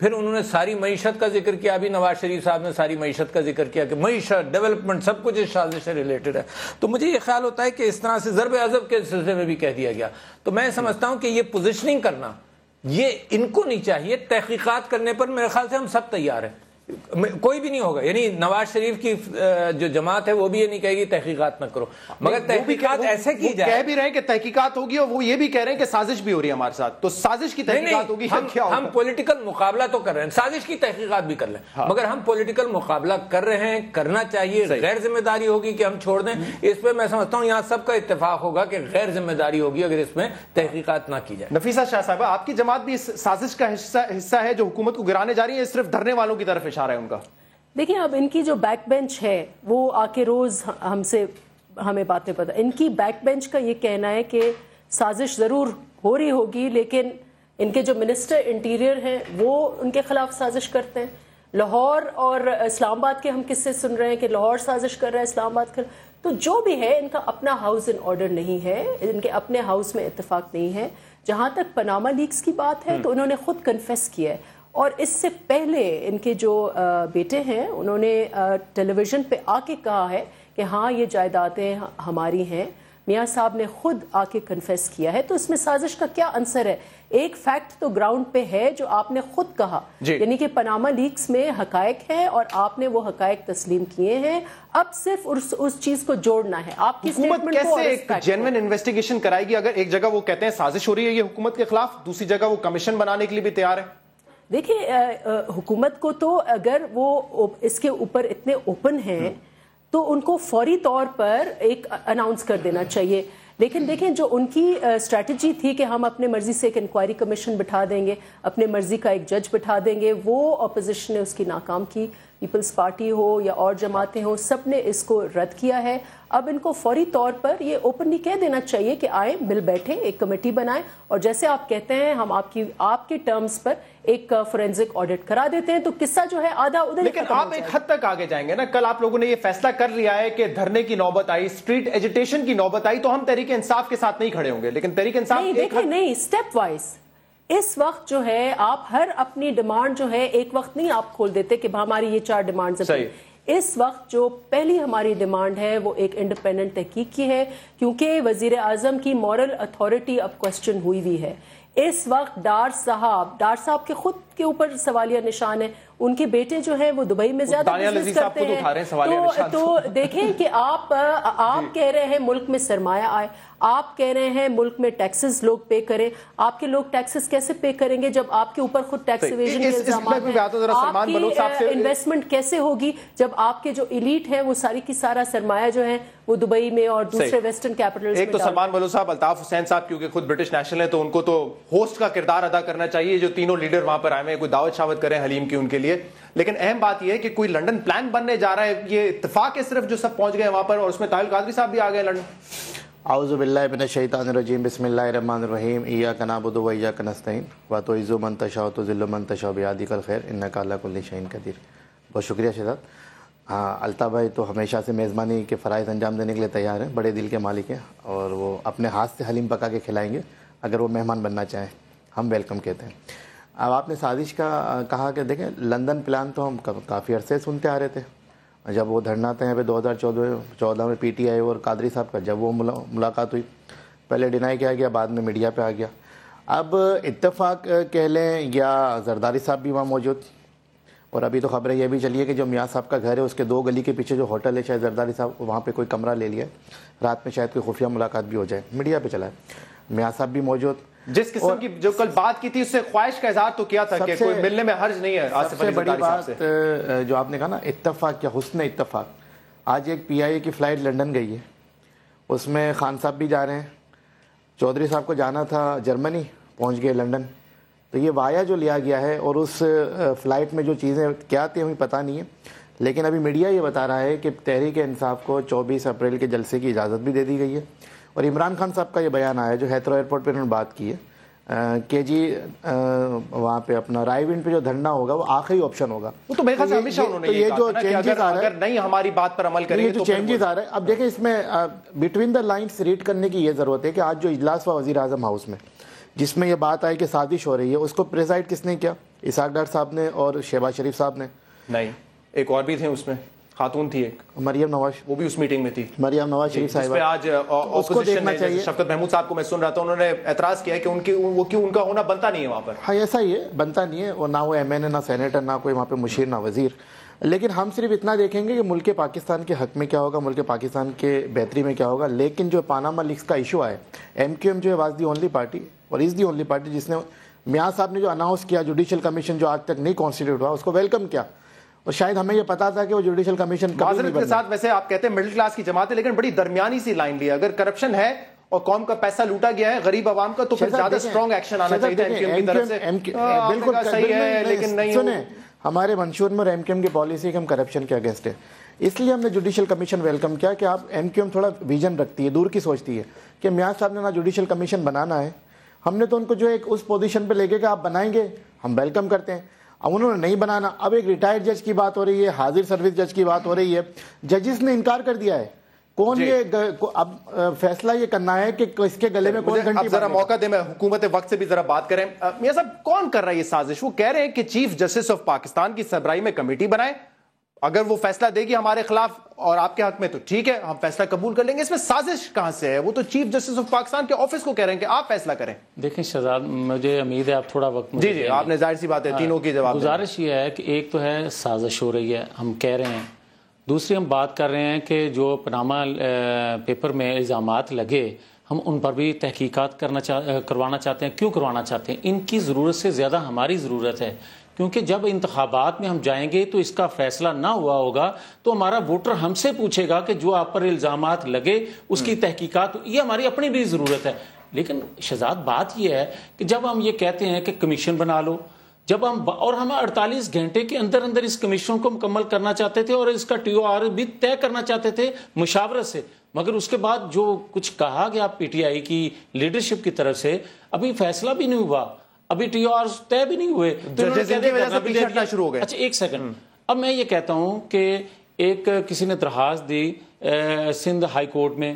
پھر انہوں نے ساری معیشت کا ذکر کیا. ابھی نواز شریف صاحب نے ساری معیشت کا ذکر کیا کہ معیشت ڈیولپمنٹ سب کچھ اس سازش سے ریلیٹڈ ہے. تو مجھے یہ خیال ہوتا ہے کہ اس طرح سے ضرب عضب کے سلسلے میں بھی کہہ دیا گیا. تو میں سمجھتا ہوں کہ یہ پوزیشننگ کرنا یہ ان کو نہیں چاہیے. تحقیقات کرنے پر میرے خیال سے ہم سب تیار ہیں, کوئی بھی نہیں ہوگا. یعنی نواز شریف کی جو جماعت ہے وہ بھی یہ نہیں کہے گی تحقیقات نہ کرو, مگر تحقیقات ایسے کی جائے. کہہ بھی رہے ہیں کہ تحقیقات ہوگی اور وہ یہ بھی کہہ رہے ہیں کہ سازش بھی ہو رہی ہے ہمارے ساتھ. تو سازش کی تحقیقات ہوگی, ہم پولیٹیکل مقابلہ تو کر رہے ہیں, سازش کی تحقیقات بھی کر لیں, مگر ہم پولیٹیکل مقابلہ کر رہے ہیں, کرنا چاہیے. غیر ذمہ داری ہوگی کہ ہم چھوڑ دیں اس پہ. میں سمجھتا ہوں یہاں سب کا اتفاق ہوگا کہ غیر ذمہ داری ہوگی اگر اس میں تحقیقات نہ کی جائے. نفیسہ شاہ صاحبہ, آپ کی جماعت بھی اس سازش کا حصہ ہے جو حکومت کو گرانے جا رہی ہے, صرف دھرنے والوں کی طرف اشارہ ہے ان کا؟ دیکھیں, اب ان کی جو بیک بینچ ہے وہ آ کے روز ہمیں باتیں پتہ. ان کی بیک بینچ کا یہ کہنا ہے کہ سازش ضرور ہو رہی ہوگی, لیکن ان کے جو منسٹر انٹیریئر ہیں وہ ان کے خلاف سازش کرتے ہیں. لاہور اور اسلام آباد کے ہم قصے سن رہے ہیں کہ لاہور سازش کر رہا ہے, اسلام آباد کر. تو جو بھی ہے ان کا اپنا ہاؤس ان آرڈر نہیں ہے, ان کے اپنے ہاؤس میں اتفاق نہیں ہے. جہاں تک پاناما لیکس کی بات ہے تو انہوں نے خود کنفیس کیا ہے, اور اس سے پہلے ان کے جو بیٹے ہیں انہوں نے ٹیلی ویژن پہ آ کے کہا ہے کہ ہاں یہ جائیدادیں ہماری ہیں. میاں صاحب نے خود آ کے کنفیس کیا ہے. تو اس میں سازش کا کیا عنصر ہے؟ ایک فیکٹ تو گراؤنڈ پہ ہے جو آپ نے خود کہا, یعنی کہ پاناما لیکس میں حقائق ہیں اور آپ نے وہ حقائق تسلیم کیے ہیں. اب صرف اس چیز کو جوڑنا ہے. آپ کی حکومت کیسے ایک جینوین انویسٹیگیشن کرائے گی اگر ایک جگہ وہ کہتے ہیں سازش ہو رہی ہے یہ حکومت کے خلاف, دوسری جگہ وہ کمیشن بنانے کے لیے بھی تیار ہے؟ دیکھیں, حکومت کو تو اگر وہ اس کے اوپر اتنے اوپن ہیں تو ان کو فوری طور پر ایک اناؤنس کر دینا چاہیے. لیکن دیکھیں, جو ان کی اسٹریٹجی تھی کہ ہم اپنے مرضی سے ایک انکوائری کمیشن بٹھا دیں گے, اپنے مرضی کا ایک جج بٹھا دیں گے, وہ اپوزیشن نے اس کی ناکام کی. پیپلز پارٹی ہو یا اور جماعتیں ہوں, سب نے اس کو رد کیا ہے. اب ان کو فوری طور پر یہ اوپنلی کہہ دینا چاہیے کہ آئیں, مل بیٹھیں, ایک کمیٹی بنائیں, اور جیسے آپ کہتے ہیں ہم آپ کے ٹرمز پر ایک فورینزک آڈٹ کرا دیتے ہیں, تو قصہ جو ہے آدھا ادھر. لیکن آپ ایک حد تک آگے جائیں گے نا. کل آپ لوگوں نے یہ فیصلہ کر لیا ہے کہ دھرنے کی نوبت آئی, اسٹریٹ ایجیٹیشن کی نوبت آئی, تو ہم تحریک انصاف کے ساتھ نہیں کھڑے ہوں گے. لیکن تحریک انصاف نہیں, اسٹیپ وائز. اس وقت جو ہے آپ ہر اپنی ڈیمانڈ جو ہے ایک وقت نہیں آپ کھول دیتے کہ ہماری یہ 4 ڈیمانڈز ہیں. اس وقت جو پہلی ہماری ڈیمانڈ ہے وہ ایک انڈیپینڈنٹ تحقیق کی ہے, کیونکہ وزیر اعظم کی مورل اتھارٹی اب کوسچن ہوئی ہے. اس وقت ڈار صاحب کے خود کے اوپر سوالیہ نشان ہے. ان کے بیٹے جو ہیں وہ دبئی میں زیادہ بزنس کرتے ہیں. تو دیکھیں کہ آپ کہہ رہے ہیں ملک میں سرمایہ آئے, آپ کہہ رہے ہیں ملک میں ٹیکسز لوگ پے کریں. آپ کے لوگ ٹیکسز کیسے پے کریں گے جب آپ کے اوپر خود ٹیکس ایویژن کے الزامات ہیں؟ آپ کی انویسٹمنٹ کیسے ہوگی جب آپ کے جو ایلیٹ ہے وہ ساری کی سارا سرمایہ جو ہے وہ دبئی میں اور دوسرے ویسٹرن کیپٹلز میں. ایک تو سلمان بلوچ صاحب, الطاف حسین صاحب کیونکہ خود برٹش نیشنل ہیں تو ان کو تو ہوسٹ کا کردار ادا کرنا چاہیے. جو تینوں لیڈر وہاں پر آئے ہیں, کوئی دعوت شاوت کریں حلیم کی ان کے لیے. لیکن اہم بات یہ ہے کہ کوئی لنڈن پلان بننے جا رہا ہے, یہ اتفاق ہے صرف جو سب پہنچ گئے وہاں پر, اور اس میں طاہر القادری صاحب بھی آ گئے لنڈن. اعوذ باللہ من الشیطان الرجیم, بسم اللہ الرحمن الرحیم. ایاک نعبد و ایاک نستعین وتعز من تشاء وتذل من تشاء بیدک الخیر انک علی کل شیء قدیر. بہت شکریہ شہزاد. ہاں, الطاف بھائی تو ہمیشہ سے میزبانی کے فرائض انجام دینے کے لیے تیار ہیں, بڑے دل کے مالک ہیں, اور وہ اپنے ہاتھ سے حلیم پکا کے کھلائیں گے اگر وہ مہمان بننا چاہیں. ہم ویلکم کہتے ہیں. اب آپ نے سازش کا کہا کہ دیکھیں لندن پلان تو ہم کافی عرصے سنتے آ رہے تھے. جب وہ دھرنا تھا یہاں پہ 2014 میں پی ٹی آئی اور قادری صاحب کا جب وہ ملاقات ہوئی, پہلے ڈینائی کیا گیا, بعد میں میڈیا پہ آ گیا. اب اتفاق کہہ لیں یا زرداری صاحب بھی وہاں موجود, اور ابھی تو خبریں یہ بھی چلی ہے کہ جو میاں صاحب کا گھر ہے اس کے 2 گلی کے پیچھے جو ہوٹل ہے, شاید زرداری صاحب وہاں پہ کوئی کمرہ لے لیا ہے, رات میں شاید کوئی خفیہ ملاقات بھی ہو جائے. میڈیا پہ چلا ہے. میاں صاحب بھی موجود. جس قسم کی جو کل بات کی تھی اس سے خواہش کا اظہار تو کیا تھا کہ کوئی ملنے میں حرج نہیں ہے. سب سے بڑی بات جو آپ نے کہا نا اتفاق یا حسن اتفاق, آج ایک پی آئی اے کی فلائٹ لنڈن گئی ہے, اس میں خان صاحب بھی جا رہے ہیں, چودھری صاحب کو جانا تھا جرمنی, پہنچ گئے لنڈن. تو یہ وایا جو لیا گیا ہے, اور اس فلائٹ میں جو چیزیں کیا تھیں ہمیں پتہ نہیں ہے, لیکن ابھی میڈیا یہ بتا رہا ہے کہ تحریک انصاف کو 24 اپریل کے جلسے کی اجازت بھی دے دی گئی ہے. اور عمران خان صاحب کا یہ بیان آیا جو ہیتھرو ایئرپورٹ پہ انہوں نے بات کی ہے کہ جی وہاں پہ اپنا رائے ونڈ پہ جو دھرنا ہوگا وہ آخری آپشن ہوگا. وہ تو میرے خیال سے ہمیشہ انہوں نے یہ جو چینجز آ رہے ہیں, اگر نہیں ہماری بات پر عمل کریں تو چینجز آ رہے ہیں. اب دیکھیں اس میں بٹوین دا لائنس ریڈ کرنے کی یہ ضرورت ہے کہ آج جو اجلاس ہوا وزیر اعظم ہاؤس میں, جس میں یہ بات آئی کہ سازش ہو رہی ہے, اس کو پریزائڈ کس نے کیا؟ اسحاق ڈار صاحب نے اور شہباز شریف صاحب نے. نہیں, ایک اور بھی تھے اس میں, خاتون تھی ایک, مریم نواز, وہ بھی اس میٹنگ میں تھی. مریم نواز شریف صاحب پہ آج اپوزیشن نے, شفقت محمود صاحب کو میں سن رہا تھا, انہوں نے اعتراض کیا کہ ان کا ہونا بنتا نہیں ہے وہاں پر. ہاں ایسا ہی ہے, بنتا نہیں ہے, اور نہ وہ ایم این اے, نہ سینیٹر, نہ کوئی وہاں پہ مشیر, نہ وزیر. لیکن ہم صرف اتنا دیکھیں گے کہ ملک پاکستان کے حق میں کیا ہوگا, ملک پاکستان کے بہتری میں کیا ہوگا. لیکن جو پاناما لیکس کا ایشو ہے, ایم کیو ایم جو ہے واز دی اونلی پارٹی اور از دی اونلی پارٹی جس نے, میاں صاحب نے جو اناؤنس کیا جوڈیشل کمیشن جو آج تک نہیں کانسٹیٹیوٹ ہوا, اس کو ویلکم کیا. اور شاید ہمیں یہ پتا تھا کہ وہ جوڈیشل کمیشن معذرت کے ساتھ, ویسے آپ کہتے ہیں مڈل کلاس کی جماعت ہے, لیکن بڑی درمیانی سی لائن لی. اگر کرپشن ہے اور قوم کا پیسہ لوٹا گیا ہے غریب عوام کا, تو پھر زیادہ اسٹرانگ ایکشن آنا چاہیے ایم کیو ایم کی طرف سے. بالکل صحیح ہے, لیکن نہیں. سنیں, ہمارے منشور میں اور ایم کیو ایم کی پالیسی کہ ہم کرپشن کے اگینسٹ ہے, اس لیے ہم نے جوڈیشل کمیشن ویلکم کیا کہ آپ ایم کیو ایم تھوڑا ویژن رکھتی ہے, دور کی سوچتی ہے کہ میاں صاحب نے نہ جوڈیشل کمیشن بنانا ہے, ہم نے تو ان کو جو ایک اس پوزیشن پہ لے کے کہ آپ بنائیں گے, ہم ویلکم کرتے ہیں. اب انہوں نے نہیں بنانا, اب ایک ریٹائرڈ جج کی بات ہو رہی ہے, حاضر سروس جج کی بات ہو رہی ہے, ججز نے انکار کر دیا ہے. کون یہ اب فیصلہ یہ کرنا ہے کہ اس کے گلے میں کون گھنٹی. اب ذرا موقع دیں, میں حکومت وقت سے بھی ذرا بات کریں. میاں صاحب, کون کر رہا ہے یہ سازش؟ وہ کہہ رہے ہیں کہ چیف جسٹس آف پاکستان کی سربراہی میں کمیٹی بنائے, اگر وہ فیصلہ دے گی ہمارے خلاف اور آپ کے حق میں تو ٹھیک ہے, ہم فیصلہ قبول کر لیں گے. اس میں سازش کہاں سے ہے؟ وہ تو چیف جسٹس آف پاکستان کے آفس کو کہہ رہے ہیں کہ آپ فیصلہ کریں. دیکھیں شہزاد, مجھے امید ہے آپ تھوڑا وقت. جی آپ نے ظاہر سی بات ہے تینوں کی جواب. گزارش یہ ہے کہ ایک تو ہے سازش ہو رہی ہے, ہم کہہ رہے ہیں. دوسری ہم بات کر رہے ہیں کہ جو پاناما پیپر میں الزامات لگے, ہم ان پر بھی تحقیقات کروانا چاہتے ہیں. کیوں کروانا چاہتے ہیں؟ ان کی ضرورت سے زیادہ ہماری ضرورت ہے, کیونکہ جب انتخابات میں ہم جائیں گے تو اس کا فیصلہ نہ ہوا ہوگا تو ہمارا ووٹر ہم سے پوچھے گا کہ جو آپ پر الزامات لگے اس کی تحقیقات, یہ ہماری اپنی بھی ضرورت ہے. لیکن شہزاد بات یہ ہے کہ جب ہم یہ کہتے ہیں کہ کمیشن بنا لو, جب ہم 48 گھنٹے کے اندر اندر اس کمیشن کو مکمل کرنا چاہتے تھے اور اس کا ٹی او آر بھی طے کرنا چاہتے تھے مشاورت سے, مگر اس کے بعد جو کچھ کہا گیا پی ٹی آئی کی لیڈرشپ کی طرف سے, ابھی فیصلہ بھی نہیں ہوا, ابھی ٹی او آر طے بھی نہیں ہوئے, شروع ہو گئے. اچھا ایک سیکنڈ, اب میں یہ کہتا ہوں کہ ایک کسی نے درخواست دی سندھ ہائی کورٹ میں,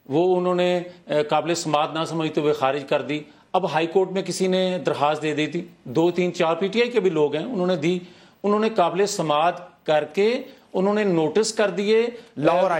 وہ انہوں نے قابل سماعت نہ سمجھتے ہوئے خارج کر دی. اب ہائی کورٹ میں کسی نے درخواست دے دی تھی, 2 3 4 پی ٹی آئی کے بھی لوگ ہیں, انہوں نے دی, انہوں نے قابل سماعت کر کے انہوں نے نوٹس کر دیے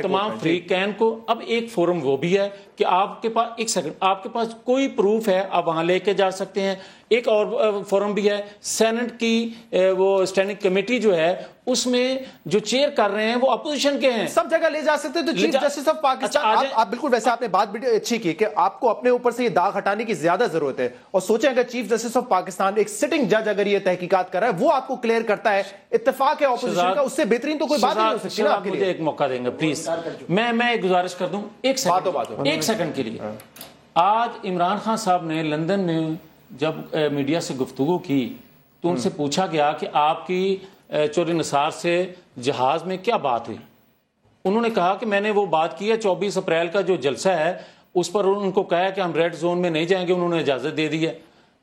تمام فریقین کو. اب ایک فورم وہ بھی ہے کہ آپ کے پاس, ایک سیکنڈ, آپ کے پاس کوئی پروف ہے آپ وہاں لے کے جا سکتے ہیں. ایک اور فورم بھی ہے, سینٹ کی وہ اسٹینڈنگ کمیٹی جو ہے, اس میں جو چیئر کر رہے ہیں وہ اپوزیشن کے ہیں, سب جگہ لے جا سکتے ہیں. تو چیف جسٹس آف پاکستان, آپ بالکل, ویسے آپ نے بات بھی اچھی کی کہ آپ کو اپنے اوپر سے یہ داغ ہٹانے کی زیادہ ضرورت ہے. اور سوچیں اگر چیف جسٹس آف پاکستان ایک سٹنگ جج اگر یہ تحقیقات کر رہا ہے, وہ آپ کو کلیئر کرتا ہے, اتفاق ہے اپوزیشن کا, اس سے بہترین تو کوئی بات نہیں ہو سکتی نا. آپ مجھے ایک موقع دیں گے پلیز, میں ایک گزارش کر دوں, ایک سیکنڈ کے لیے. آج عمران خان صاحب نے لندن میں جب میڈیا سے گفتگو کی تو ان سے پوچھا گیا کہ آپ کی چور نثار سے جہاز میں کیا بات ہوئی. انہوں نے کہا کہ میں نے وہ بات کی ہے 24 اپریل کا جو جلسہ ہے اس پر ان کو کہا کہ ہم ریڈ زون میں نہیں جائیں گے, انہوں نے اجازت دے دی ہے.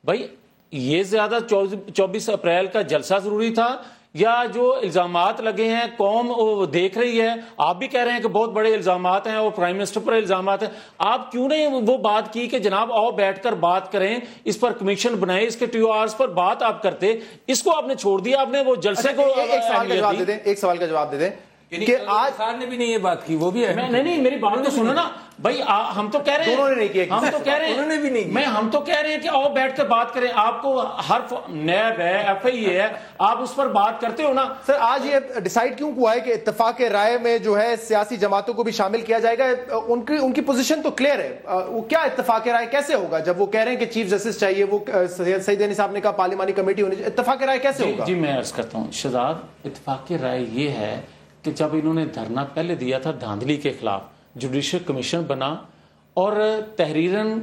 بھائی یہ زیادہ 24 اپریل کا جلسہ ضروری تھا یا جو الزامات لگے ہیں قوم وہ دیکھ رہی ہے؟ آپ بھی کہہ رہے ہیں کہ بہت بڑے الزامات ہیں اور پرائم منسٹر پر الزامات ہیں, آپ کیوں نہیں وہ بات کی کہ جناب آؤ بیٹھ کر بات کریں, اس پر کمیشن بنائے, اس کے ٹی او آرز پر بات آپ کرتے, اس کو آپ نے چھوڑ دیا, آپ نے وہ جلسے کو. ایک سوال کا جواب دے دیں کہ آج سر نے بھی نہیں یہ بات کی, وہ بھی ہے. نہیں میری بات تو سنو نا بھائی, ہم تو کہہ رہے ہیں, ہم تو کہہ رہے ہیں, ہم تو کہہ رہے ہیں کہ آؤ بیٹھ کر بات کریں. آپ کو ہر نیب ہے, ایف آئی اے ہے, آپ اس پر بات کرتے ہو نا. سر آج یہ ڈیسائیڈ کیوں ہوا ہے کہ اتفاق رائے میں جو ہے سیاسی جماعتوں کو بھی شامل کیا جائے گا؟ ان کی پوزیشن تو کلیئر ہے, وہ کیا اتفاق رائے کیسے ہوگا جب وہ کہہ رہے ہیں کہ چیف جسٹس چاہیے, وہ سعید علی صاحب نے کہا پارلیمانی کمیٹی ہونی چاہیے, اتفاق رائے کیسے ہوگا؟ جی میں عرض کرتا ہوں شہزاد, اتفاق رائے یہ ہے کہ جب انہوں نے دھرنا پہلے دیا تھا دھاندلی کے خلاف, جوڈیشل کمیشن بنا اور تحریراً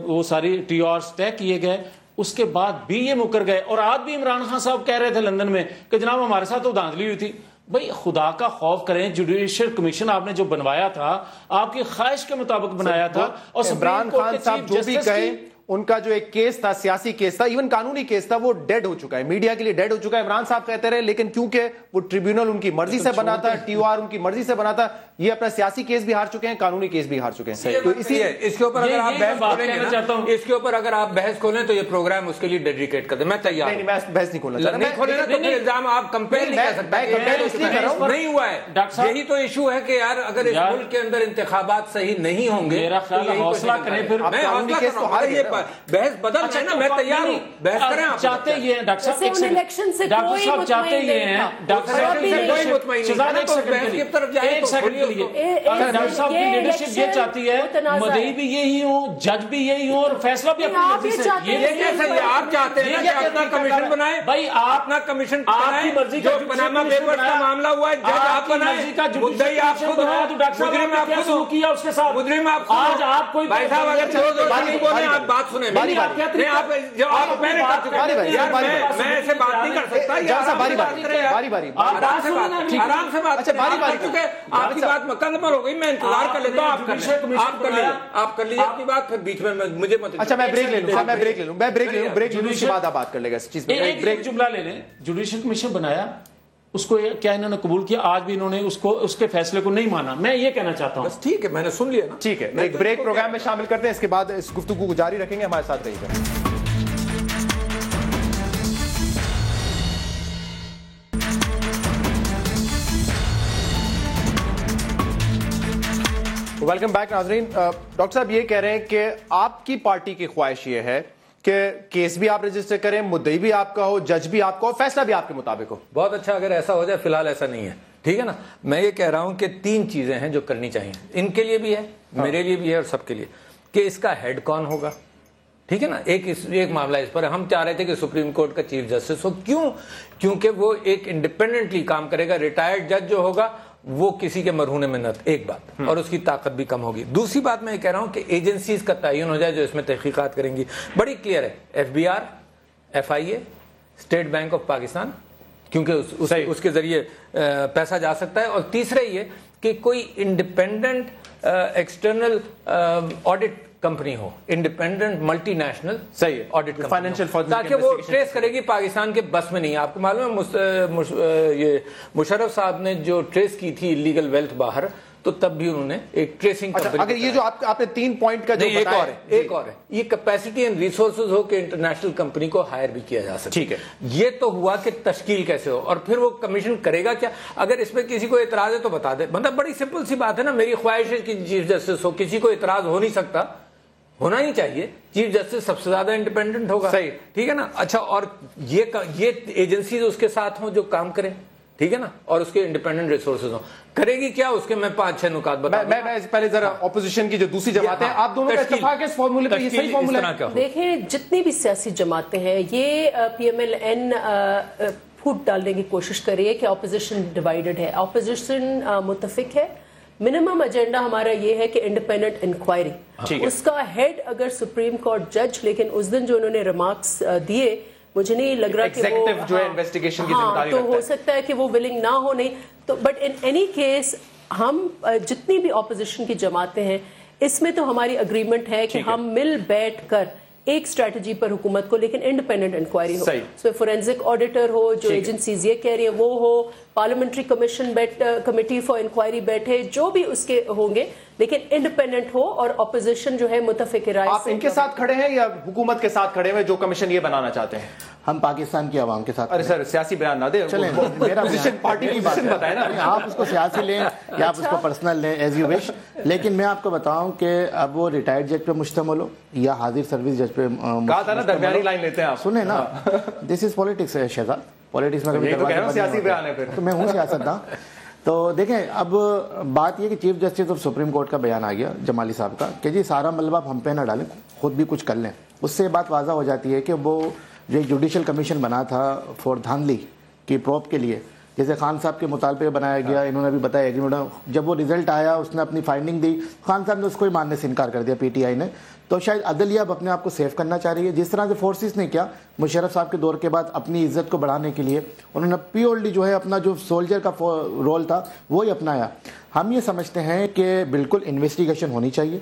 وہ ساری ٹی او آرز طے کیے گئے, اس کے بعد بھی یہ مکر گئے. اور آج بھی عمران خان صاحب کہہ رہے تھے لندن میں کہ جناب ہمارے ساتھ تو دھاندلی ہوئی تھی. بھائی خدا کا خوف کریں, جوڈیشل کمیشن آپ نے جو بنوایا تھا آپ کی خواہش کے مطابق بنایا تھا, اور عمران خان صاحب جو بھی کہیں ان کا جو ایک کیس تھا, سیاسی کیس تھا, ایون قانونی کیس تھا, وہ ڈیڈ ہو چکا ہے, میڈیا کے لیے ڈیڈ ہو چکا ہے. عمران صاحب کہتے رہے لیکن کیونکہ وہ ٹریبیونل ان کی مرضی سے بنا تھا, ٹی او آر ان کی مرضی سے بنا تھا, یہ اپنا سیاسی کیس بھی ہار چکے ہیں, قانونی کیس بھی ہار چکے ہیں. تو اسی اس کے اوپر اگر آپ بحث کھولیں, اس کے اوپر اگر آپ بحث کھولیں تو یہ پروگرام اس کے لیے ڈیڈیکیٹ کر دیں. میں تیار نہیں, میں بحث نہیں کھولنا چاہتا. نہیں کھولے تو پھر الزام آپ کمپیئر نہیں کر سکتے. نہیں ہوا ہے, یہی تو ایشو ہے کہ یار اگر اس ملک کے اندر انتخابات صحیح نہیں ہوں گے, حوصلہ کریں. پھر میں حوصلہ کروں, یہ بحث بدل ہے نا, میں تیار ہوں, بحث کریں. آپ چاہتے یہ ہیں ڈاکٹر صاحب, الیکشن سے ڈاکٹر صاحب چاہتے یہ ہیں, ڈاکٹر صاحب کی لیڈرشپ یہ چاہتی ہے مدعی بھی یہی ہوں, جج بھی یہی ہوں, اور فیصلہ بھی اپنی مرضی سے. یہ کیسے آپ چاہتے ہیں کہ اپنا کمیشن بنائے؟ بھائی آپ اپنا کمیشن آپ کی مرضی کا پاناما پیپرز کا معاملہ ہوا ہے, جج آپ بنائے, مدعی آپ خود بنایا, تو ڈاکٹر صاحب آپ کیا سلوک کیا اس کے ساتھ؟ مجرم آپ خود. آج آپ کوئی بھائی صاحب اگر آپ بات سنیں, میں ایسے بات نہیں کر سکتا. آرام سے بات کریں. آپ کی بات مکمل ہو گئی, میں انتظار کر لیتا ہوں. آپ کر لیجیے اپنی بات, پھر بیچ میں مجھے مت. اچھا میں بریک لے لوں, بریک لوں, اس کے بعد آپ بات کر لے گا اس چیز میں. ایک جملہ لے لیں, جوڈیشل کمیشن بنایا, اس کو کیا انہوں نے قبول کیا؟ آج بھی انہوں نے اس کے فیصلے کو نہیں مانا. میں یہ کہنا چاہتا ہوں. بس ٹھیک ہے, میں نے سن لیا نا. ٹھیک ہے, ایک بریک پروگرام میں شامل کرتے ہیں, اس کے بعد اس گفتگو کو جاری رکھیں گے. ہمارے ساتھ رہیے گا. ویلکم بیک ناظرین. ڈاکٹر صاحب یہ کہہ رہے ہیں کہ آپ کی پارٹی کی خواہش یہ ہے کہ کیس بھی آپ رجسٹر کریں, مدعی بھی آپ کا ہو, جج بھی آپ کا ہو, فیصلہ بھی آپ کے مطابق ہو. بہت اچھا اگر ایسا ہو جائے, فی الحال ایسا نہیں ہے. ٹھیک ہے نا, میں یہ کہہ رہا ہوں کہ 3 چیزیں ہیں جو کرنی چاہیے, ان کے لیے بھی ہے, میرے لیے بھی ہے, اور سب کے لیے, کہ اس کا ہیڈ کون ہوگا. ٹھیک ہے نا, ایک معاملہ اس پر ہم چاہ رہے تھے کہ سپریم کورٹ کا چیف جسٹس ہو. کیوں؟ کیونکہ وہ ایک انڈیپینڈنٹلی کام کرے گا. ریٹائرڈ جج جو ہوگا وہ کسی کے مرہون منت, ایک بات, اور اس کی طاقت بھی کم ہوگی. دوسری بات میں یہ کہہ رہا ہوں کہ ایجنسیز کا تعین ہو جائے جو اس میں تحقیقات کریں گی. بڑی کلیئر ہے, FBR, FIA, state bank of Pakistan, کیونکہ اس کے ذریعے پیسہ جا سکتا ہے. اور تیسرا یہ کہ کوئی انڈیپینڈنٹ ایکسٹرنل آڈٹ کمپنی ہو, independent multi national audit financial, تاکہ وہ ٹریس کرے گی. پاکستان کے بس میں نہیں. آپ کو معلوم ہے یہ مشرف صاحب نے جو ٹریس کی تھی لیگل ویلتھ باہر, تو تب بھی انہوں نے ایک ٹریسنگ. اگر یہ جو آپ نے 3 پوائنٹ کا جو ایک اور ہے, یہ کیپیسٹی اینڈ ریسورسز ہو کہ انٹرنیشنل کمپنی کو ہائر بھی کیا جا سکے. ٹھیک ہے, یہ تو ہوا کہ تشکیل کیسے ہو, اور پھر وہ کمیشن کرے گا کیا. اگر اس میں کسی کو اعتراض ہے تو بتا دے. مطلب بڑی سمپل سی بات ہے نا. میری خواہش ہے کہ چیف جسٹس ہو, کسی کو اعتراض ہو نہیں سکتا, ہونا ہی چاہیے. چیف جسٹس سب سے زیادہ انڈیپینڈنٹ ہوگا. صحیح, ٹھیک ہے نا. اچھا, اور یہ ایجنسیز اس کے ساتھ ہوں جو کام کریں, ٹھیک ہے نا, اور اس کے انڈیپینڈنٹ ریسورسز ہوں. کرے گی کیا, اس کے میں 5-6 نکات بتا. میں پہلے ذرا اپوزیشن کی جو دوسری جماعتیں ہیں, آپ دونوں کا اتفاق ہے اس فارمولے پہ, یہ صحیح فارمولہ ہے. دیکھیں جتنی بھی سیاسی جماعتیں ہیں, یہ PMLN پھوٹ ڈالنے کی کوشش کر رہی ہے کہ اپوزیشن ڈیوائیڈڈ ہے, اپوزیشن متفق ہے. منیمم ایجنڈا ہمارا یہ ہے کہ انڈیپینڈنٹ انکوائری, اس کا ہیڈ اگر سپریم کورٹ جج, لیکن اس دن جو انہوں نے ریمارکس دیے, مجھے نہیں لگ رہا کہ وہ جو ہے انویسٹیگیشن کی ذمہ داری تو ہو سکتا ہے کہ وہ ولنگ نہ ہو. نہیں تو بٹ ان اینی کیس ہم جتنی بھی اپوزیشن کی جماعتیں ہیں, اس میں تو ہماری اگریمنٹ ہے کہ ہم مل بیٹھ کر ایک اسٹریٹجی پر حکومت کو, لیکن انڈیپینڈنٹ انکوائری ہو. سو فورینزک آڈیٹر ہو, جو ایجنسیز یہ کہہ رہی ہیں وہ ہو, پارلیمنٹری کمیٹی فار انکوائری بیٹھے, جو بھی اس کے ہوں گے, لیکن انڈیپینڈنٹ ہو, اور اپوزیشن جو ہے متفق رائے. آپ ان کے ساتھ کھڑے ہیں یا حکومت کے ساتھ کھڑے ہیں جو کمیشن یہ بنانا چاہتے ہیں؟ ہم پاکستان کی عوام کے ساتھ. ارے سر سیاسی بیان نہ دیں, میرا پارٹی کی بات بتائیں نا. آپ اس کو سیاسی لیں یا آپ اس کو پرسنل لیں, ایز یو وش. لیکن میں آپ کو بتاؤں کہ اب وہ ریٹائرڈ جج پہ مشتمل ہو یا حاضر سروس جج پہ, کہا تھا نا درمیانی لائن لیتے ہیں آپ. سنیں نا, دس از پالیٹکس ہے شہزاد, پالیٹکس میں سیاسی بیان ہے, پھر تو میں ہوں سیاست داں. تو دیکھیں اب بات یہ کہ chief justice of supreme court کا بیان آ گیا جمالی صاحب کا کہ جی سارا ملبہ ہم پہ نہ ڈالیں, خود بھی کچھ کر لیں. اس سے بات واضح ہو جاتی ہے کہ وہ جو جوڈیشل کمیشن بنا تھا فور دھاندلی کی پروب کے لیے, جیسے خان صاحب کے مطالبے بنایا گیا, انہوں نے بھی بتایا ایگریمنٹ, جب وہ رزلٹ آیا اس نے اپنی فائنڈنگ دی, خان صاحب نے اس کو ہی ماننے سے انکار کر دیا PTI نے. تو شاید عدلیہ اب اپنے آپ کو سیو کرنا چاہ رہی ہے, جس طرح سے فورسز نے کیا مشرف صاحب کے دور کے بعد اپنی عزت کو بڑھانے کے لیے انہوں نے پیورلی جو ہے اپنا جو سولجر کا رول تھا وہی اپنایا. ہم یہ سمجھتے ہیں کہ بالکل انویسٹیگیشن ہونی چاہیے,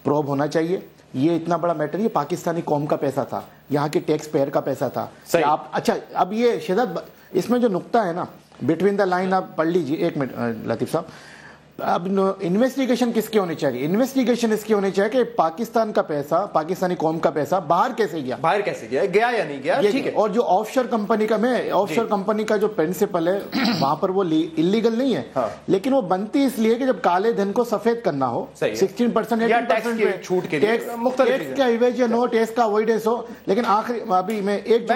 پروب ہونا چاہیے. یہ اتنا بڑا میٹر, یہ پاکستانی قوم کا پیسہ تھا, یہاں کے ٹیکس پیئر کا پیسہ تھا. آپ اچھا اب یہ شہزاد اس میں جو نقطہ ہے نا بٹوین دا لائن, آپ پڑھ لیجیے. ایک منٹ لطیف صاحب, اب انویسٹیگیشن کس کی ہونی چاہیے؟ انویسٹیگیشن اس کی ہونی چاہیے کہ پاکستان کا پیسہ، پاکستانی قوم کا پیسہ باہر کیسے گیا، باہر کیسے گیا، گیا یا نہیں گیا، ٹھیک ہے. اور جو آف شور کمپنی کا کمپنی کا جو پرنسپل ہے وہاں پر وہ انلیگل نہیں ہے، لیکن وہ بنتی اس لیے کہ جب کالے دھن کو سفید کرنا ہو 16% 18% چھوٹ کے لیے ٹیکس کا ایویج یا نو ٹیکس کا اوائڈنس ہو. لیکن آخری ابھی میں ایک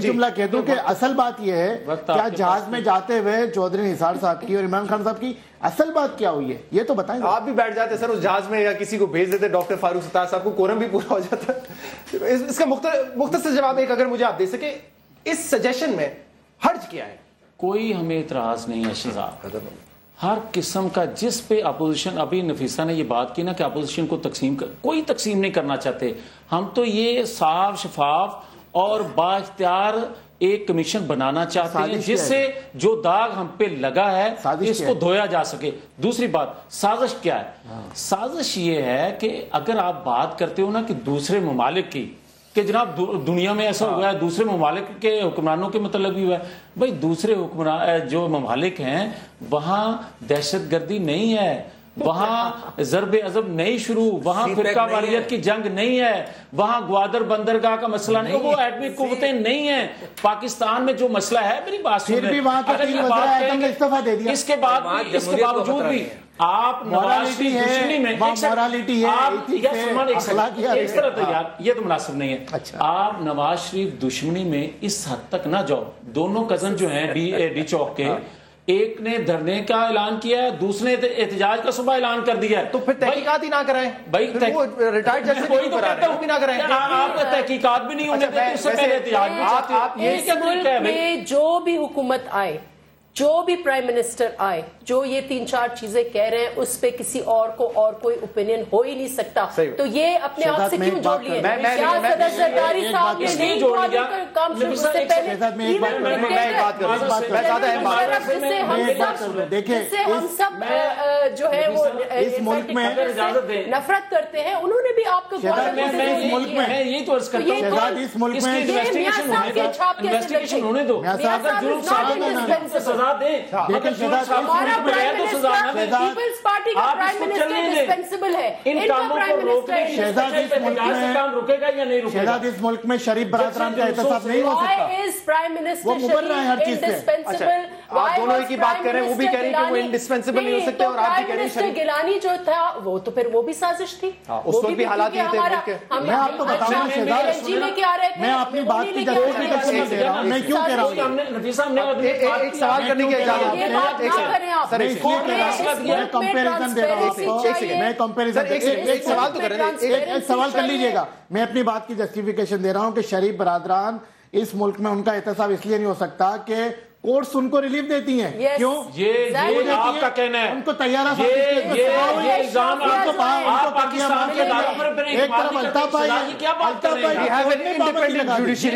جملہ کہہ دوں کہ اصل بات یہ ہے کیا جہاز میں جاتے ہوئے چودھری نثار صاحب کی اور عمران خان صاحب کی اصل بات کیا ہوئی ہے یہ تو بتائیں. آپ بھی بیٹھ جاتے سر اس جہاز میں یا کسی کو بھیج دیتے، ڈاکٹر فاروق ستار صاحب کو کورم بھی پورا ہو جاتا. اس کا مختصر جواب ایک اگر مجھے آپ دے سکیں، اس سجیشن میں حرج کیا ہے؟ کوئی ہمیں اعتراض نہیں ہے شہزاد، ہر قسم کا جس پہ اپوزیشن، ابھی نفیسہ نے یہ بات کی نا کہ اپوزیشن کو کوئی تقسیم نہیں کرنا چاہتے. ہم تو یہ صاف شفاف اور با اختیار ایک کمیشن بنانا چاہتے ہیں جس سے جو داغ ہم پہ لگا ہے اس کو دھویا جا سکے. دوسری بات، سازش کیا ہے؟ سازش یہ ہے کہ اگر آپ بات کرتے ہو نا کہ دوسرے ممالک کی، کہ جناب دنیا میں ایسا ہوا ہے، دوسرے ممالک کے حکمرانوں کے متعلق بھی ہوا ہے. بھائی دوسرے حکمران جو ممالک ہیں وہاں دہشت گردی نہیں ہے، وہاں ضرب عضب نہیں شروع، وہاں فرقہ واریت کی جنگ نہیں ہے، وہاں گوادر بندرگاہ کا مسئلہ نہیں، وہ ایٹمی قوتیں نہیں ہیں. پاکستان میں جو مسئلہ ہے، میری بات سنیں، اس کے باوجود بھی آپ نواز شریف دشمنی میں یہ تو مناسب نہیں ہے. آپ نواز شریف دشمنی میں اس حد تک نہ جاؤ. دونوں کزن جو ہیں ڈی چوک کے، ایک نے دھرنے کا اعلان کیا ہے، دوسرے نے احتجاج کا صبح اعلان کر دیا ہے. تو پھر تحقیقات ہی نہ کرائیں بھائی، ریٹائرڈ جج کوئی تو کہتا ہوں بھی نہ کرائیں. آپ کا تحقیقات بھی نہیں ہونے دیتے، اس سے پہلے احتجاج بھی. آپ اس ملک میں جو بھی حکومت آئے، جو بھی پرائم منسٹر آئے، جو یہ 3-4 چیزیں کہہ رہے ہیں اس پہ کسی اور کو اور کوئی اوپینین ہو ہی نہیں سکتا. تو یہ اپنے آپ سے کیوں جوڑ لیے؟ کیا صدر زرداری صاحب نے نہیں جوڑ لیا کام شروع سے پہلے؟ جسے ہم سب جو ہے وہ نفرت کرتے ہیں، انہوں نے بھی آپ کو یہی تو عرض کرتا ہوں، اس کی انویسٹیگیشن ہونے دو. سزا دیں، ہمارا پرائم منسٹر پیپلز پارٹی کا پرائم منسٹر ڈسپینسبل ہے. ان کا پرائم منسٹر کام رکے گا یا نہیں رکے گا؟ شہزاد اس ملک میں شریف برادران کا احتساب نہیں ہو سکتا، وہ مبر رہا ہے ہر چیز سے. آپ دونوں کی بات کر رہے ہیں، وہ بھی کہہ رہے ہیں کہ وہ انڈسپینسبل نہیں ہو سکتے، اور آپ بھی کہہ رہے ہیں شریف گیلانی جو تھا وہ تو پھر وہ بھی سازش تھی. اس وقت بھی حالات یہ تھے. میں آپ کو بتاؤں شہزاد، میں اپنی بات کی جسٹیفیکیشن دے رہا ہوں. میں کیوں کہہ رہا ہوں؟ ایک سوال کرنے کی اجازت میں کمپیریزن دے رہا ہوں آپ کو. میں کمپیریزن ایک سوال کر لیجئے گا. میں اپنی بات کی جسٹیفیکیشن دے رہا ہوں کہ شریف برادران اس ملک میں ان کا احتساب اس لیے نہیں ہو سکتا کہ کورٹس ان کو ریلیف دیتی ہیں. کیوں؟ یہ آپ کا کہنا ہے. ان کو طیارہ یہ الزام آپ پاکستان کے اداروں پر ایک طرف الطاف بھائی کیا بات کر رہے ہیں؟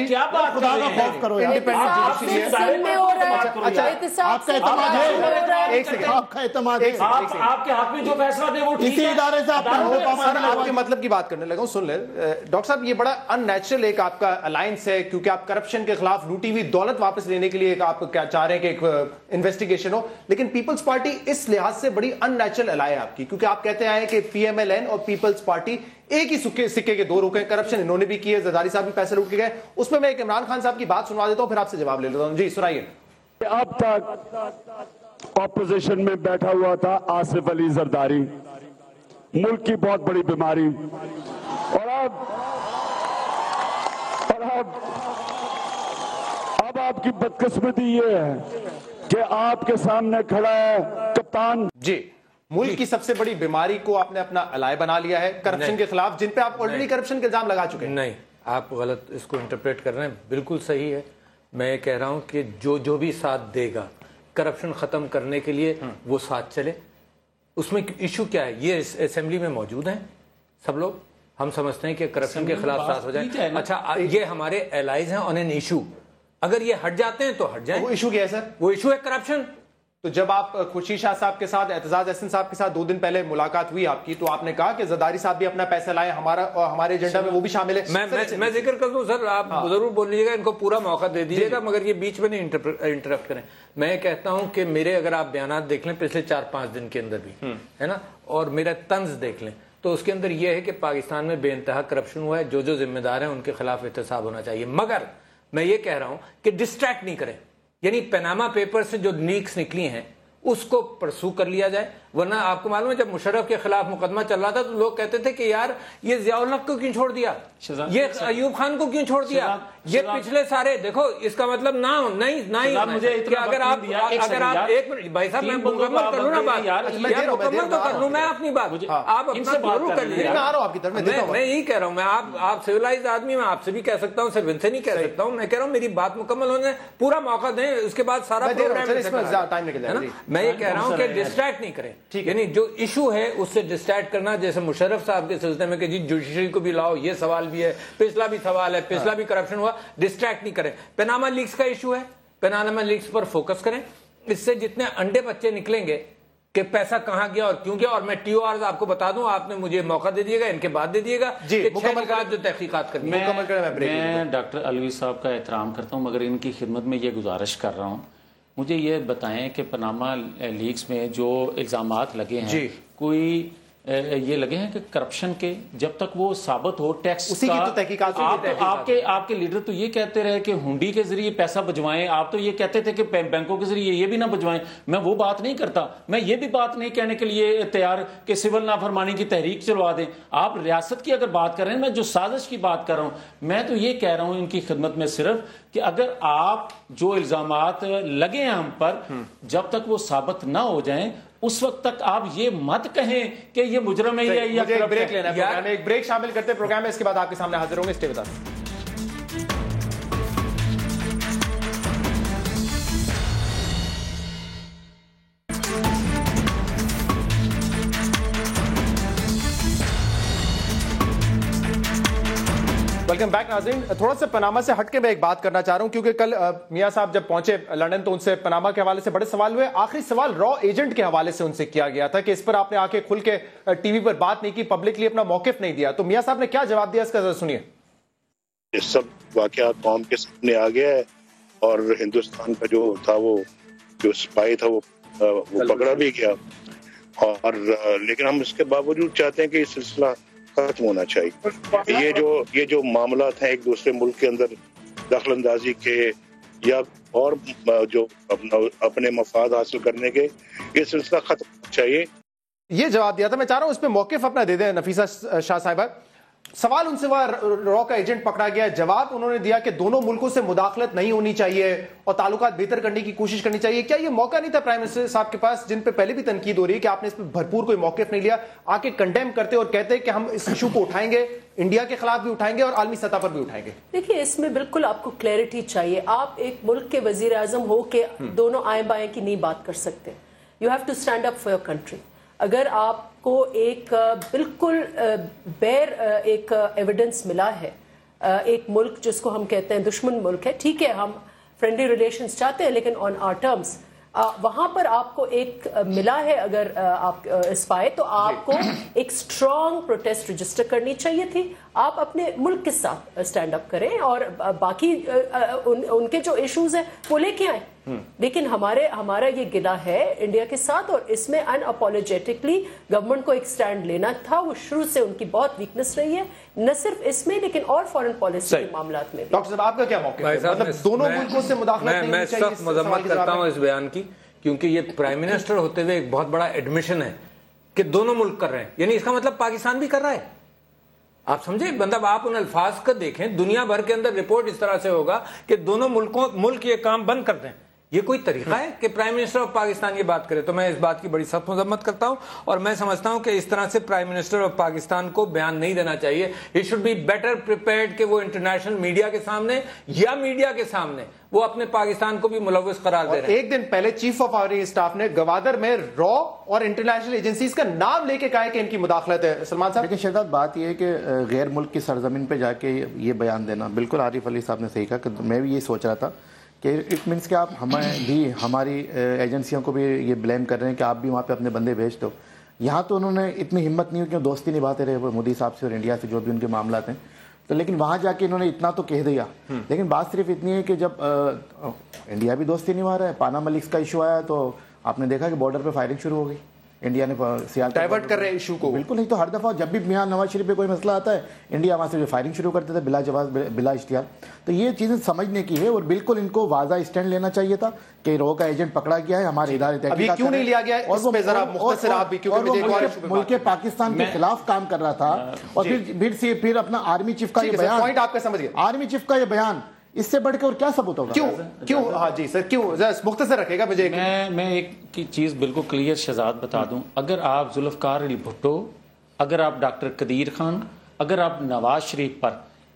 کیا بات خدا کا خوف کرو یار. آپ کا اعتماد ہے، آپ کا اعتماد ہے، آپ کے حق میں جو فیصلہ دے وہ اسی ادارے سے آپ آپ کے مطلب کی بات کرنے لگا ہوں. سن لیں ڈاکٹر صاحب، یہ بڑا ان نیچرل ایک آپ کا الائنس ہے، کیونکہ آپ کرپشن کے خلاف لوٹی ہوئی دولت واپس لینے کے لیے آپ کیا چاہ رہے ہیں کہ ایک انویسٹیگیشن ہو. لیکن پیپلز پارٹی اس لحاظ سے بڑی ان نیچرل الائی ہے آپ کی، کیونکہ آپ کہتے ہیں کہ پی ایم ایل این اور پیپلز پارٹی ایک ہی سکے کے دو رخ ہیں. کرپشن انہوں نے بھی کی ہے، زرداری صاحب بھی پیسے لوٹ کے گئے. اس میں ایک عمران خان صاحب کی بات سنوا دیتا ہوں، پھر آپ سے جواب لے لیتا ہوں. جی سنائیے. اب تک اپوزیشن میں بیٹھا ہوا تھا آصف علی زرداری، ملک کی بہت بڑی بیماری، اور اب آپ کی بدقسمتی یہ ہے کہ آپ کے سامنے کھڑا ہے کپتان. جی، ملک کی سب سے بڑی بیماری کو آپ نے اپنا الائے بنا لیا ہے کرپشن کے خلاف، جن پہ آپ آلریڈی کرپشن کے الزام لگا چکے ہیں. نہیں، آپ غلط اس کو انٹرپریٹ کر رہے ہیں. بالکل صحیح ہے. میں کہہ رہا ہوں کہ جو بھی ساتھ دے گا کرپشن ختم کرنے کے لیے وہ ساتھ چلے. اس میں ایشو کیا ہے؟ یہ اسمبلی میں موجود ہیں سب لوگ، ہم سمجھتے ہیں کہ کرپشن کے خلاف ساتھ ہو جائے. اچھا، یہ ہمارے الائز ہیں آن این ایشو. اگر یہ ہٹ جاتے ہیں تو ہٹ جائیں. وہ ایشو کیا ہے سر؟ وہ ایشو ہے کرپشن. تو جب آپ خورشید شاہ صاحب کے ساتھ، اعتزاز احسن صاحب کے ساتھ 2 دن پہلے ملاقات ہوئی آپ کی، تو آپ نے کہا کہ زرداری صاحب بھی اپنا پیسہ لائیں، ہمارے ایجنڈا میں وہ بھی شامل ہے. میں ذکر کر دوں سر، آپ ضرور بولیے گا، ان کو پورا موقع دے دیجیے گا، مگر یہ بیچ میں نہیں انٹرپٹ کریں. میں کہتا ہوں کہ میرے اگر آپ بیانات دیکھ لیں پچھلے 4-5 دن کے اندر بھی ہے نا، اور میرا طنز دیکھ لیں، تو اس کے اندر یہ ہے کہ پاکستان میں بے انتہا کرپشن ہوا ہے، جو ذمہ دار ہیں ان کے خلاف احتساب ہونا چاہیے. مگر میں یہ کہہ رہا ہوں کہ ڈسٹریکٹ نہیں کریں، یعنی پیناما پیپر سے جو لیکس نکلی ہیں اس کو پرسو کر لیا جائے. ورنہ آپ کو معلوم ہے جب مشرف کے خلاف مقدمہ چل رہا تھا تو لوگ کہتے تھے کہ یار یہ ضیاء الحق کو کیوں چھوڑ دیا، یہ ایوب خان کو کیوں چھوڑ دیا، یہ پچھلے سارے دیکھو. اس کا مطلب نہ اگر آپ ایک منٹ بھائی صاحب میں مکمل کر لوں نا بات، مکمل تو کر لوں میں اپنی بات، آپ اپنا ضرور کر لیجیے. میں یہی کہہ رہا ہوں، میں آپ سویلائزڈ آدمی، میں آپ سے بھی کہہ سکتا ہوں، صرف ان سے نہیں کہہ سکتا ہوں. میں کہہ رہا ہوں میری بات مکمل ہونے پورا موقع دیں، اس کے بعد سارا پروگرام. میں یہ کہہ رہا ہوں کہ ڈسٹریکٹ نہیں کریں، یعنی جو ایشو ہے اس سے ڈسٹریکٹ کرنا، جیسے مشرف صاحب کے سلسلے میں کہ جی جوڈیشری کو بھی لاؤ، یہ سوال بھی ہے، پچھلا بھی سوال ہے، پچھلا بھی کرپشن ہوا، ڈسٹریکٹ نہیں کریں. پیناما لیکس کا ایشو ہے، پیناما لیکس پر فوکس کریں. اس سے جتنے انڈے بچے نکلیں گے کہ پیسہ کہاں گیا اور کیوں گیا، اور میں ٹی او آرز آپ کو بتا دوں، آپ نے مجھے موقع دے دیے گا، ان کے بعد دے دیے گا کہ 6 نکات جو تحقیقات کرنی. میں ڈاکٹر علوی صاحب کا احترام کرتا ہوں، مگر ان کی خدمت میں یہ گزارش کر رہا ہوں، مجھے یہ بتائیں کہ پاناما لیکس میں جو الزامات لگے ہیں کوئی یہ لگے ہیں کہ کرپشن کے، جب تک وہ ثابت ہو ٹیکس کا، آپ کے لیڈر تو یہ کہتے رہے کہ ہنڈی کے ذریعے پیسہ بجوائیں، آپ تو یہ کہتے تھے کہ بینکوں کے ذریعے یہ بھی نہ بجوائیں. میں وہ بات نہیں کرتا، میں یہ بھی بات نہیں کہنے کے لیے تیار کہ سول نافرمانی کی تحریک چلوا دیں. آپ ریاست کی اگر بات کر رہے ہیں، میں جو سازش کی بات کر رہا ہوں، میں تو یہ کہہ رہا ہوں ان کی خدمت میں صرف کہ اگر آپ جو الزامات لگے ہیں ہم پر، جب تک وہ ثابت نہ ہو جائیں اس وقت تک آپ یہ مت کہیں کہ یہ مجرم ہے یا ایک بریک لینا ہے. پروگرام میں ایک بریک شامل کرتے ہیں پروگرام میں، اس کے بعد آپ کے سامنے حاضر ہوں گے. Stay with us. Welcome back ناظرین. تھوڑا سا پاناما سے ہٹ کے میں ایک بات کرنا چاہ رہا ہوں، کیونکہ کل میاں صاحب جب پہنچے لندن تو ان سے پاناما کے حوالے سے بڑے سوال ہوئے. آخری سوال را ایجنٹ کے حوالے سے ان سے کیا گیا تھا کہ اس پر آپ نے آ کے کھل کے ٹی وی پر بات نہیں کی، پبلکلی اپنا موقف نہیں دیا. تو میاں صاحب نے کیا جواب دیا اس کا ذرا سنیے. یہ سب واقعہ قوم کے سامنے آ گیا ہے، اور ہندوستان کا جو تھا وہ جو سپاہی تھا وہ پکڑا بھی گیا، اور لیکن ہم اس کے باوجود چاہتے ہیں کہ یہ سلسلہ ختم ہونا چاہیے. یہ جو معاملات ہیں ایک دوسرے ملک کے اندر دخل اندازی کے یا اور جو اپنے مفاد حاصل کرنے کے، یہ سلسلہ ختم ہونا چاہیے. یہ جواب دیا تھا. میں چاہ رہا ہوں اس پہ موقف اپنا دے دیں نفیسہ شاہ صاحبہ. سوال ان سے وہ را کا ایجنٹ پکڑا گیا، جواب انہوں نے دیا کہ دونوں ملکوں سے مداخلت نہیں ہونی چاہیے اور تعلقات بہتر کرنے کی کوشش کرنی چاہیے. کیا یہ موقع نہیں تھا پرائم منسٹر صاحب کے پاس، جن پہ پہلے بھی تنقید ہو رہی ہے کہ آپ نے اس پہ بھرپور کوئی موقف نہیں لیا، آ کے کنڈیم کرتے اور کہتے کہ ہم اس ایشو کو اٹھائیں گے، انڈیا کے خلاف بھی اٹھائیں گے اور عالمی سطح پر بھی اٹھائیں گے؟ دیکھیے اس میں بالکل آپ کو کلیئرٹی چاہیے. آپ ایک ملک کے وزیر اعظم ہو کے دونوں آئیں بائیں کی نہیں بات کر سکتے. You have to stand up for your country. اگر آپ کو ایک بالکل بیر ایک ایویڈنس ملا ہے، ایک ملک جس کو ہم کہتے ہیں دشمن ملک ہے، ٹھیک ہے ہم فرینڈلی ریلیشنز چاہتے ہیں لیکن آن آر ٹرمز، وہاں پر آپ کو ایک ملا ہے اگر آپ اسپائے، تو آپ کو ایک اسٹرانگ پروٹیسٹ رجسٹر کرنی چاہیے تھی. آپ اپنے ملک کے ساتھ اسٹینڈ اپ کریں اور باقی ان کے جو ایشوز ہیں وہ لے کے آئیں. لیکن ہمارا یہ گلہ ہے انڈیا کے ساتھ، اور اس میں ان اپولوجیٹکلی گورنمنٹ کو ایک سٹینڈ لینا تھا. وہ شروع سے ان کی بہت ویکنس رہی ہے، نہ صرف اس میں لیکن اور فارن پالیسی کے معاملات میں بھی. ڈاکٹر صاحب آپ کا کیا موقف ہے؟ مطلب دونوں ملکوں سے مداخلت نہیں ہونی چاہیے. میں سخت مذمت کرتا ہوں اس بیان کی، کیونکہ یہ پرائم منسٹر ہوتے ہوئے ایک بہت بڑا ایڈمیشن ہے کہ دونوں ملک کر رہے ہیں، یعنی اس کا مطلب پاکستان بھی کر رہا ہے. آپ سمجھے، مطلب آپ ان الفاظ کو دیکھیں، دنیا بھر کے اندر رپورٹ اس طرح سے ہوگا کہ دونوں ملک یہ کام بند کر دیں. یہ کوئی طریقہ ہے کہ پرائم منسٹر آف پاکستان یہ بات کرے؟ تو میں اس بات کی بڑی سخت مذمت کرتا ہوں، اور میں سمجھتا ہوں کہ اس طرح سے پرائم منسٹر آف پاکستان کو بیان نہیں دینا چاہیے. He should be better prepared کہ وہ انٹرنیشنل میڈیا کے سامنے یا میڈیا کے سامنے وہ اپنے پاکستان کو بھی ملوث قرار دے رہے ہیں. ایک دن پہلے چیف آف آرمی اسٹاف نے گوادر میں را اور انٹرنیشنل ایجنسیز کا نام لے کے کہا کہ ان کی مداخلت ہے. سلمان صاحب لیکن شہزاد بات یہ ہے کہ غیر ملک کی سرزمین پہ جا کے یہ بیان دینا، بالکل عارف علی صاحب نے صحیح کہا کہ میں بھی یہ سوچ رہا تھا کہ اٹ مینس کہ آپ ہمیں بھی ہماری ایجنسیوں کو بھی یہ بلیم کر رہے ہیں کہ آپ بھی وہاں پہ اپنے بندے بھیج دو. یہاں تو انہوں نے اتنی ہمت نہیں ہوئی کہ دوستی نبھاتے رہے وہ مودی صاحب سے اور انڈیا سے جو بھی ان کے معاملات ہیں, تو لیکن وہاں جا کے انہوں نے اتنا تو کہہ دیا. لیکن بات صرف اتنی ہے کہ جب انڈیا بھی دوستی نبھا رہا ہے, پاناما لیکس کا ایشو آیا تو آپ نے دیکھا کہ بارڈر پہ فائرنگ شروع ہو گئی, انڈیا نے ڈائیورٹ کر رہے ہیں ایشو کو. بالکل نہیں, تو ہر دفعہ جب بھی میاں نواز شریف پہ کوئی مسئلہ آتا ہے انڈیا وہاں سے جو فائرنگ شروع کرتے تھے بلا جواز بلا اشتہار. تو یہ چیزیں سمجھنے کی ہے, اور بالکل ان کو واضح اسٹینڈ لینا چاہیے تھا کہ رو کا ایجنٹ پکڑا گیا ہے, ہمارے ادارے تحقیقات کیوں نہیں لیا گیا ہے, اس پہ ذرا مختصر آپ بھی, کیونکہ ملک پاکستان کے خلاف کام کر رہا تھا, اور پھر اپنا آرمی چیف کا یہ بیان, پوائنٹ آپ کا سمجھ گئے, آرمی چیف کا یہ بیان, اس سے بڑھ کے اور کیا ثبوت ہوگا؟ کیوں ہاں جی سر, کیوں مختصر رکھے گا مجھے. میں ایک چیز بالکل کلیئر شہزاد بتا دوں, اگر آپ ذوالفقار علی بھٹو, اگر آپ ڈاکٹر قدیر خان, اگر آپ نواز شریف پر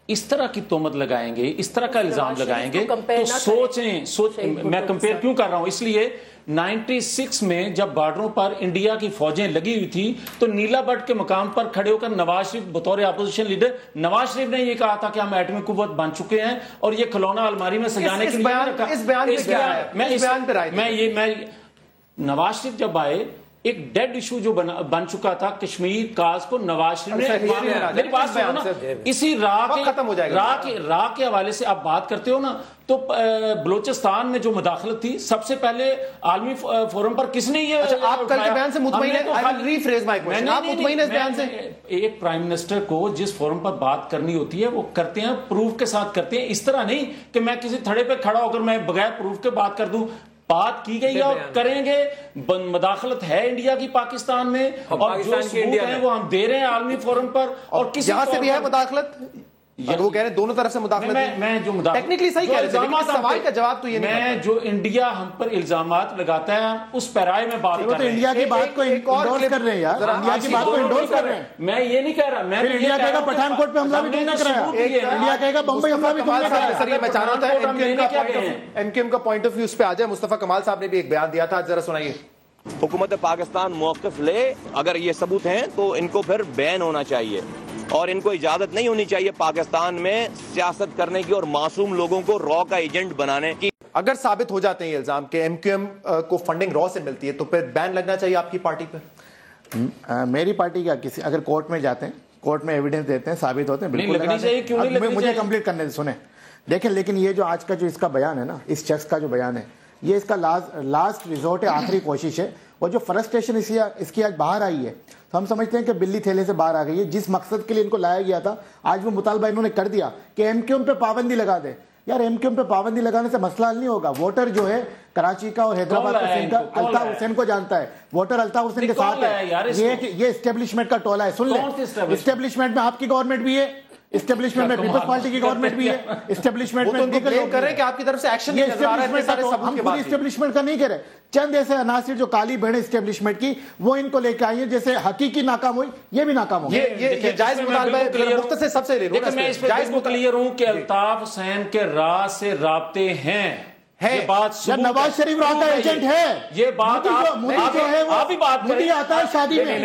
اس طرح کی تہمت لگائیں گے, اس طرح کا الزام لگائیں گے, تو سوچیں میں کمپیئر کیوں کر رہا ہوں, اس لیے 96 میں جب بارڈروں پر انڈیا کی فوجیں لگی ہوئی تھی تو نیلا بٹ کے مقام پر کھڑے ہو کر نواز شریف بطور اپوزیشن لیڈر, نواز شریف نے یہ کہا تھا کہ ہم ایٹمی قوت بن چکے ہیں اور یہ کھلونا الماری میں سجانے کے لیے. اس بیان پہ کیا ہے, میں نواز شریف جب آئے ایک ڈیڈ ایشو جو بن چکا تھا کشمیر کاز کو نواز شریف نے, میری بات سنو نا, اسی راہ کے حوالے سے آپ بات کرتے ہو نا, تو بلوچستان میں جو مداخلت تھی سب سے پہلے عالمی فورم پر کس نے یہ, آپ کل کے بیان سے مطمئن ہیں؟ ایک پرائم منسٹر کو جس فورم پر بات کرنی ہوتی ہے وہ کرتے ہیں, پروف کے ساتھ کرتے ہیں, اس طرح نہیں کہ میں کسی تھڑے پہ کھڑا ہو کر میں بغیر پروف کے بات کر دوں. بات کی گئی اور کریں گے, مداخلت ہے انڈیا کی پاکستان میں, اور جو ثبوت ہیں وہ ہم دے رہے ہیں عالمی فورم پر, اور کسی جہاں سے بھی ہے مداخلت, وہ کہہ رہے ہیں دونوں طرف سے مداخلت. میں جو ٹیکنیکلی صحیح کہہ رہے ہیں, سوال کا جواب تو یہ نہیں, میں جو انڈیا ہم پر الزامات لگاتا ہے اس پیرائے میں بات کر رہے ہیں, انڈیا کی بات کو انڈورس کر رہے ہیں یار, انڈیا کی بات کو انڈورس کر رہے ہیں. میں یہ نہیں کہہ رہا, میں انڈیا کہے گا پٹھان کوٹ پہ حملہ بھی تم نے کرایا, انڈیا کہے گا بمبئی حملہ بھی تم نے کرایا. سر یہ میں چاہ رہا تھا ایم کیو ایم کا پوائنٹ آف ویو اس پہ آ جائے. مصطفیٰ کمال صاحب نے بھی ایک بیان دیا تھا, ذرا سنائیے. حکومت پاکستان موقف لے, اگر یہ ثبوت ہیں تو ان کو پھر بین ہونا چاہیے, اور ان کو اجازت نہیں ہونی چاہیے پاکستان میں سیاست کرنے کی اور معصوم لوگوں کو را کا ایجنٹ بنانے کی. اگر ثابت ہو جاتے ہیں یہ الزام کہ ایم کیو ایم کو فنڈنگ را سے ملتی ہے تو پھر بین لگنا چاہیے آپ کی پارٹی پہ؟ میری پارٹی کا کسی اگر کورٹ میں جاتے ہیں, کورٹ میں ایویڈنس دیتے ہیں, ثابت ہوتے ہیں, بالکل. مجھے کمپلیٹ کرنے سے سنیں, دیکھیں لیکن یہ جو آج کا جو اس کا بیان ہے نا, اس شخص کا جو بیان ہے, یہ اس کا لاسٹ ریزورٹ ہے, آخری کوشش ہے, اور جو فرسٹریشن اس کی آج باہر آئی ہے تو ہم سمجھتے ہیں کہ بلی تھیلے سے باہر آ گئی ہے. جس مقصد کے لیے ان کو لایا گیا تھا آج وہ مطالبہ انہوں نے کر دیا کہ ایم کیو ایم پہ پابندی لگا دے. یار ایم کیو ایم پہ پابندی لگانے سے مسئلہ حل نہیں ہوگا. ووٹر جو ہے کراچی کا اور حیدرآباد کا الطاف حسین کو جانتا ہے, ووٹر الطاف حسین کے ساتھ ہے. یہ اسٹیبلشمنٹ کا ٹولہ ہے. سن لیں, اسٹیبلشمنٹ میں آپ کی گورنمنٹ بھی ہے, اسٹیبلشمنٹ میں پیپلز پارٹی کی گورنمنٹ بھی ہے, اسٹیبلشمنٹ میں کر رہے ہیں کہ آپ کی طرف سے ایکشن نہیں آ رہا ہے. ہم خود اسٹیبلشمنٹ کا نہیں کہہ رہے, چند ایسے عناصر جو کالی بھیڑیں اسٹیبلشمنٹ کی وہ ان کو لے کے آئی ہیں, جیسے حقیقی ناکام ہوئی یہ بھی ناکام ہو. یہ جائز مطالبہ ہے, مختصر سب سے لے لوں, میں اس پہ جائز کلیئر ہوں کہ الطاف حسین کے راز سے رابطے ہیں. یہ بات نواز شریف راہ کا ایجنٹ ہے. یہ بات مودی جو ہے مودی آتا ہے شادی میں,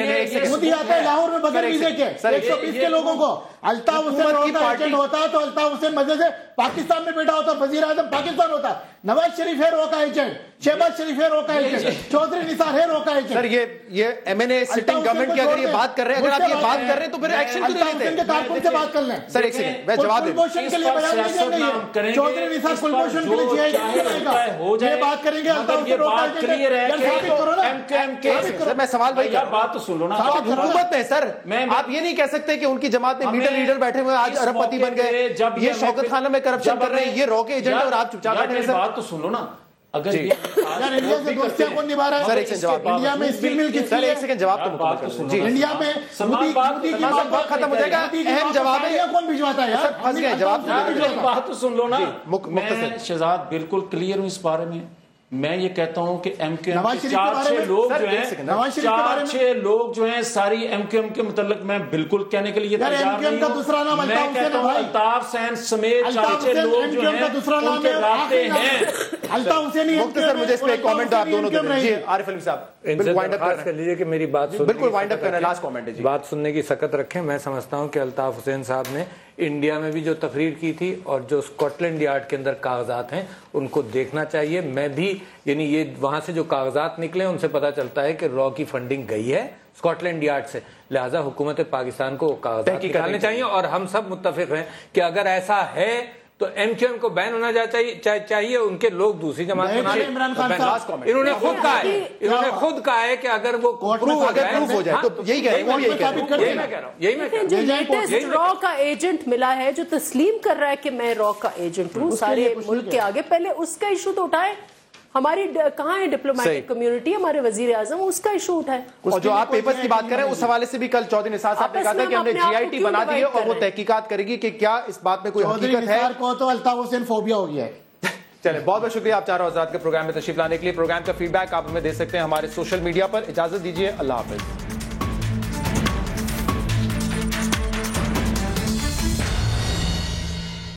مودی آتا ہے لاہور میں بغیر ویزے کے 120 کے لوگوں کو. الطاف حسین راہ کا ایجنٹ ہوتا ہے تو الطاف حسین مزے سے پاکستان میں بیٹھا ہوتا, وزیر اعظم پاکستان ہوتا. نواز شریف ہے رو کا ایجنٹ, شہباز شریف ہے رو کا ایجنٹ, چودھری نثار ہے رو کا ایجنٹ. سر یہ ایم این اے سٹنگ گورنمنٹ کی اگر یہ بات کر رہے ہیں, اگر آپ یہ بات کر رہے ہیں تو پھر ایکشن کیوں نہیں لیتے؟ کارکن سے بات کر لیں. سر ایک سیکنڈ میں جواب دوں. کلبھوشن کے لیے بیان نہیں دیں گے, چودھری نثار کلبھوشن کے لیے یہ بات کریں گے. الطاف حسین رو کا ایجنٹ سر میں سوال بھائی بات تو سن لو نا, حکومت میں سر آپ یہ نہیں کہہ سکتے کہ ان کی جماعت میں لیڈر بیٹھے ہوئے آج ارب پتی بن گئے, یہ شوکت خانہ میں کرپشن کر رہے ہیں, یہ رو کے ایجنٹ اور آپ چپ چاپ بیٹھے ہیں. بات تو سن لو نا, اگر انڈیا سے دوستیاں کون نبھا رہا ہے؟ سر ایک سیکنڈ جواب, انڈیا میں اسٹیل مل کس سر ایک سیکنڈ جواب تو مکمل کر دیں. جی انڈیا میں مودی کی بات ختم ہو جائے گا, اہم جواب ہے. کون بھجواتا ہے یار؟ پھنس گئے جواب. بات تو سن لو نا. میں شہزاد بالکل کلیئر ہوں اس بارے میں. میں یہ کہتا ہوں کہ ایم کیو ایم کے 4-6 لوگ جو ہیں ساری ایم کیو ایم کے متعلق میں بالکل کہنے کے لیے تیار نہیں ہوں. میں کہتا ہوں الطاف حسین سمیت 4-6 لوگ جو ہیں ان کے رابطے ہیں. الطاف حسینی مختصر مجھے اس پہ ایک کامنٹ آپ دونوں دیں. جی عارف علیم صاحب بالکل وائنڈ اپ کر لیجیے کہ میری بات بالکل وائنڈ اپ کرنا, لاسٹ کامنٹ ہے. بات سننے کی سکت رکھیں. میں سمجھتا ہوں کہ الطاف حسین صاحب نے انڈیا میں بھی جو تقریر کی تھی اور جو اسکاٹ لینڈ یارڈ کے اندر کاغذات ہیں ان کو دیکھنا چاہیے. میں بھی یعنی یہ وہاں سے جو کاغذات نکلے ان سے پتہ چلتا ہے کہ را کی فنڈنگ گئی ہے اسکاٹ لینڈ یارڈ سے, لہٰذا حکومت پاکستان کو کاغذات نکالنے چاہیے. اور ہم سب متفق ہیں کہ اگر ایسا ہے تو ایم کیو ایم کو بین ہونا چاہیے, ان کے لوگ دوسری جماعت بنا لیں. انہوں نے خود کہا ہے کہ اگر وہ پروف ہو جائے تو یہی کہہ رہا ہوں. جو لیٹسٹ را کا ایجنٹ ملا ہے جو تسلیم کر رہا ہے کہ میں را کا ایجنٹ ہوں سارے ملک کے آگے, پہلے اس کا ایشو تو اٹھائے. ہماری کہاں ہے ڈپلومیٹک کمیونٹی, ہمارے وزیر اعظم, اس کا ایشو اٹھائے. اور جو آپ پیپرز کی بات کر رہے ہیں اس حوالے سے بھی کل چودھری نثار صاحب نے کہا تھا کہ ہم نے جی آئی ٹی بنا دی ہے اور وہ تحقیقات کرے گی کہ کیا اس بات میں کوئی حقیقت ہے. کو تو الطاف حسین فوبیا ہو گیا ہے. چلیں, بہت بہت شکریہ آپ چاروں حضرات کے پروگرام میں تشریف لانے کے لیے. پروگرام کا فیڈ بیک آپ ہمیں دے سکتے ہیں ہمارے سوشل میڈیا پر. اجازت دیجیے, اللہ حافظ.